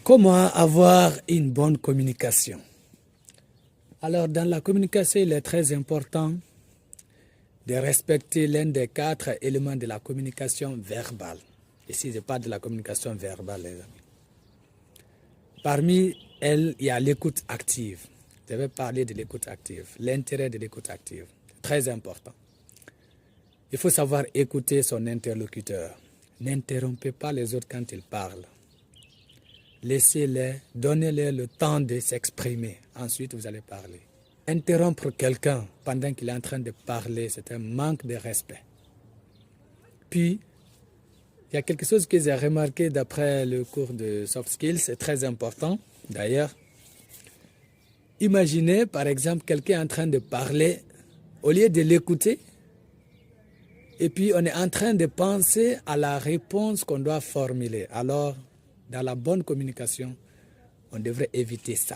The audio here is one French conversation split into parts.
Comment avoir une bonne communication? Alors, dans la communication, il est très important de respecter l'un des 4 éléments de la communication verbale. Ici, je parle de la communication verbale, les amis. Parmi elles, il y a l'écoute active. Je vais parler de l'écoute active, l'intérêt de l'écoute active. C'est très important. Il faut savoir écouter son interlocuteur. N'interrompez pas les autres quand ils parlent. Laissez-les, donnez-leur le temps de s'exprimer. Ensuite, vous allez parler. Interrompre quelqu'un pendant qu'il est en train de parler, c'est un manque de respect. Puis, il y a quelque chose que j'ai remarqué d'après le cours de soft skills, c'est très important d'ailleurs. Imaginez par exemple quelqu'un en train de parler, au lieu de l'écouter, et puis on est en train de penser à la réponse qu'on doit formuler. Alors, dans la bonne communication, on devrait éviter ça.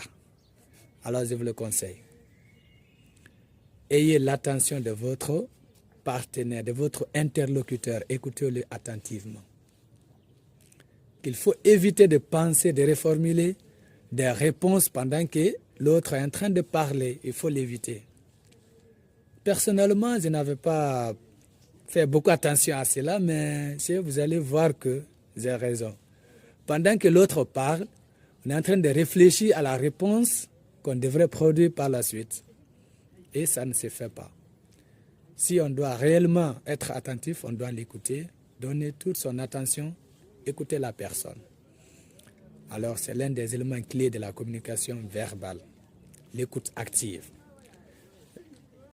Alors je vous le conseille. Ayez l'attention de votre partenaire, de votre interlocuteur. Écoutez-le attentivement. Il faut éviter de penser, de reformuler des réponses pendant que l'autre est en train de parler. Il faut l'éviter. Personnellement, je n'avais pas fait beaucoup attention à cela, mais vous allez voir que j'ai raison. Pendant que l'autre parle, on est en train de réfléchir à la réponse qu'on devrait produire par la suite. Et ça ne se fait pas. Si on doit réellement être attentif, on doit l'écouter, donner toute son attention, écouter la personne. Alors c'est l'un des éléments clés de la communication verbale, l'écoute active.